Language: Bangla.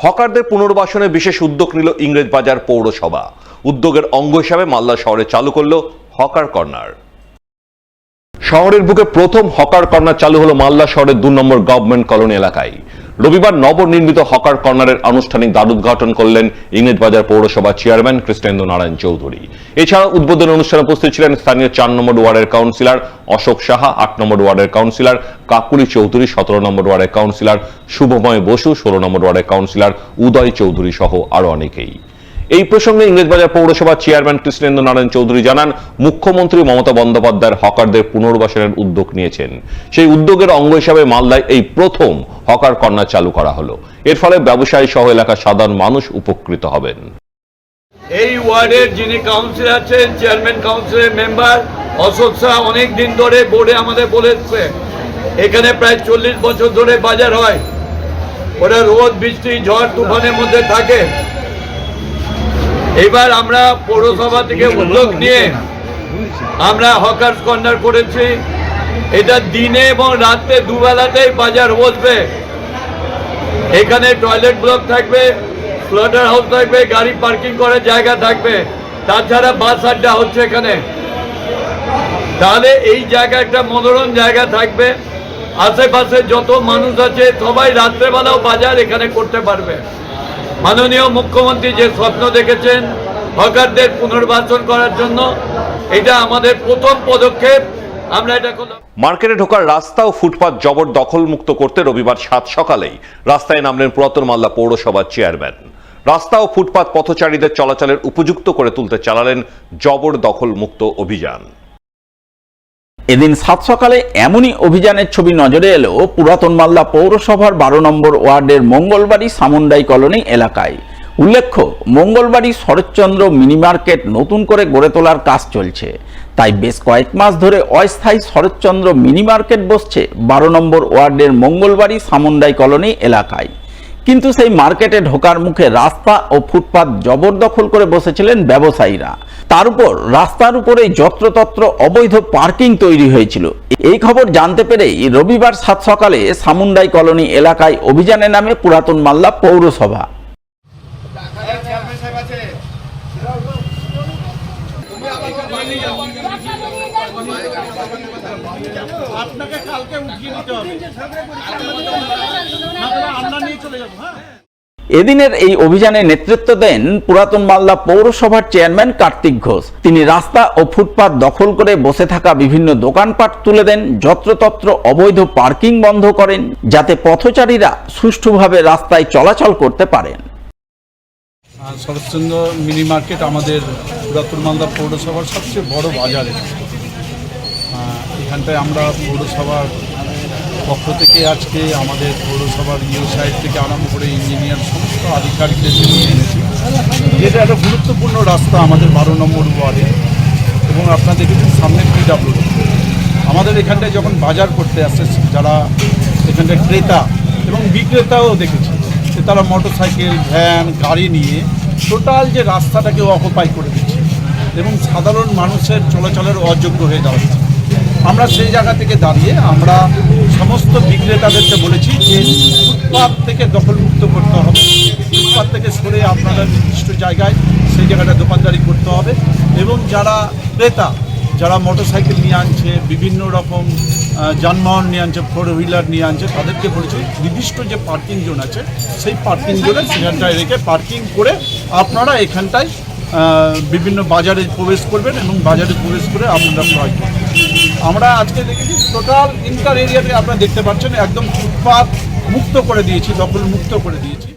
হকারদের পুনর্বাসনে বিশেষ উদ্যোগ নিল ইংরেজবাজার পৌরসভা। উদ্যোগের অঙ্গ হিসাবে মালদা শহরে চালু করল হকার কর্নার। শহরের বুকে প্রথম হকার কর্নার চালু হলো মালদা শহরের 2 নম্বর গভর্নমেন্ট কলোনি এলাকায়। রবিবার নবনির্মিত হকার কর্নারের আনুষ্ঠানিক দ্বারোদ্ঘাটন করলেন ইংরেজবাজার পৌরসভা চেয়ারম্যান কৃষ্ণেন্দু নারায়ণ চৌধুরী। এছাড়া উদ্বোধনী অনুষ্ঠানে উপস্থিত ছিলেন স্থানীয় 4 নম্বর ওয়ার্ডের কাউন্সিলর অশোক সাহা, 8 নম্বর ওয়ার্ডের কাউন্সিলর কাকুলি চৌধুরী, 17 নম্বর ওয়ার্ডের কাউন্সিলর শুভময় বসু, 16 নম্বর ওয়ার্ডের কাউন্সিলর উদয় চৌধুরী সহ আরো অনেকেই। এই প্রসঙ্গে ইংরেজবাজার পৌরসভা চেয়ারম্যান কৃষ্ণেন্দু নারায়ণ চৌধুরী জানান, মুখ্যমন্ত্রী মমতা বন্দ্যোপাধ্যায় হকারদের পুনর্বাসনের উদ্যোগ নিয়েছেন। সেই উদ্যোগের অঙ্গ হিসাবে মালদায় এই প্রথম হকার কর্নার চালু করা হলো। এর ফলে ব্যবসায়ী সহ এলাকার সাধারণ মানুষ উপকৃত হবেন। এই ওয়ার্ডের যিনি কাউন্সিলর আছেন, চেয়ারম্যান কাউন্সিলের মেম্বার অশোক শাহ, অনেক দিন ধরে বোর্ডে আমাদের বলেছে এখানে প্রায় 40 বছর ধরে বাজার হয়। ওরা রোদ বৃষ্টি ঝড় তুফানের মধ্যে থাকে। এবার আমরা পৌরসভা থেকে উদ্যোগ নিয়ে আমরা হকার্স কর্নার করেছি। এটা দিনে এবং রাতে দুবেলাতেই বাজার বসবে। এখানে টয়লেট ব্লক থাকবে, স্লটার হাউস থাকবে, গাড়ি পার্কিং করার জায়গা থাকবে, তাছাড়া বাস আড্ডা হচ্ছে এখানে। তাহলে এই জায়গা একটা মনোরম জায়গা থাকবে। আশেপাশে যত মানুষ আছে সবাই রাত্রেবেলাও বাজার এখানে করতে পারবে। মাননীয় মুখ্যমন্ত্রী যে স্বপ্ন দেখেছেন হকারদের পুনর্বাসন করার জন্য, এটা আমাদের প্রথম পদক্ষেপ। আমরা এটা করলাম। মার্কেটে ঢোকার রাস্তা ও ফুটপাত জবরদখল মুক্ত করতে রবিবার 7 সকালেই রাস্তায় নামলেন পুরাতন মালদা পৌরসভার চেয়ারম্যান। রাস্তা ও ফুটপাত পথচারীদের চলাচলের উপযুক্ত করে তুলতে চালালেন জবরদখল মুক্ত অভিযান। এদিন 7 সকালে এমনই অভিযানের ছবি নজরে এলো পুরাতন মালদা পৌরসভার 12 নম্বর ওয়ার্ডের মঙ্গলবাড়ি সামুন্ডাই কলোনি এলাকায়। উল্লেখ্য, মঙ্গলবাড়ি শরৎচন্দ্র মিনি মার্কেট নতুন করে গড়ে তোলার কাজ চলছে, তাই বেশ কয়েক মাস ধরে অস্থায়ী শরৎচন্দ্র মিনি মার্কেট বসছে 12 নম্বর ওয়ার্ডের মঙ্গলবাড়ি সামুন্ডাই কলোনি এলাকায়। কিন্তু সেই মার্কেটে ঢোকার মুখে রাস্তা ও ফুটপাত জবরদখল করে বসেছিলেন ব্যবসায়ীরা। তার উপর রাস্তার উপরে যত্রতত্র অবৈধ পার্কিং তৈরি হয়েছিল। এই খবর জানতে পেরেই রবিবার 7 সকালে সামুন্ডাই কলোনি এলাকায় অভিযানে নামে পুরাতন মালদা পৌরসভা। এদিনের এই অভিযানে নেতৃত্ব দেন পুরাতন মালদা পৌরসভার চেয়ারম্যান কার্তিক ঘোষ। তিনি রাস্তা ও ফুটপাত দখল করে বসে থাকা বিভিন্ন দোকানপাট তুলে দেন, যত্রতত্র অবৈধ পার্কিং বন্ধ করেন, যাতে পথচারীরা সুষ্ঠুভাবে রাস্তায় চলাচল করতে পারেন। শরৎচন্দ্র মিনি মার্কেট আমাদের পুরাতন মালদা পৌরসভার সবচেয়ে বড় বাজার। এখানটায় আমরা পৌরসভার পক্ষ থেকে আজকে আমাদের পৌরসভার ইও সাইড থেকে আরম্ভ করে ইঞ্জিনিয়ার সমস্ত আধিকারিকদের নিয়ে এনেছি। যেটা একটা গুরুত্বপূর্ণ রাস্তা আমাদের 12 নম্বর ওয়ার্ডে। এবং আপনারা দেখেছেন সামনে PW আমাদের এখানটায় যখন বাজার করতে আসছে যারা এখানটায় ক্রেতা এবং বিক্রেতাও দেখেছি যে তারা মোটরসাইকেল, ভ্যান, গাড়ি নিয়ে টোটাল যে রাস্তাটাকে অকুপাই করে দিচ্ছে এবং সাধারণ মানুষের চলাচলের অযোগ্য হয়ে যাচ্ছে। আমরা সেই জায়গা থেকে দাঁড়িয়ে আমরা সমস্ত বিক্রেতাদেরকে বলেছি যে ফুটপাত থেকে দখলমুক্ত করতে হবে, ফুটপাত থেকে সরে আপনারা নির্দিষ্ট জায়গায় সেই জায়গাটা দোকানদারি করতে হবে। এবং যারা ক্রেতা, যারা মোটরসাইকেল নিয়ে আনছে, বিভিন্ন রকম যানবাহন নিয়ে আনছে, 4 হুইলার নিয়ে আনছে, তাদেরকে বলেছি নির্দিষ্ট যে পার্কিং জোন আছে সেই পার্কিং জোনে সেখানটায় রেখে পার্কিং করে আপনারা এখানটায় বিভিন্ন বাজারে প্রবেশ করবেন এবং বাজারে প্রবেশ করে আপনারা ক্রয় করবেন। আমরা আজকে দেখেছি টোটাল ইন্টার এরিয়াতে আপনারা দেখতে পাচ্ছেন একদম ফুটপাত মুক্ত করে দিয়েছি, দখল মুক্ত করে দিয়েছি।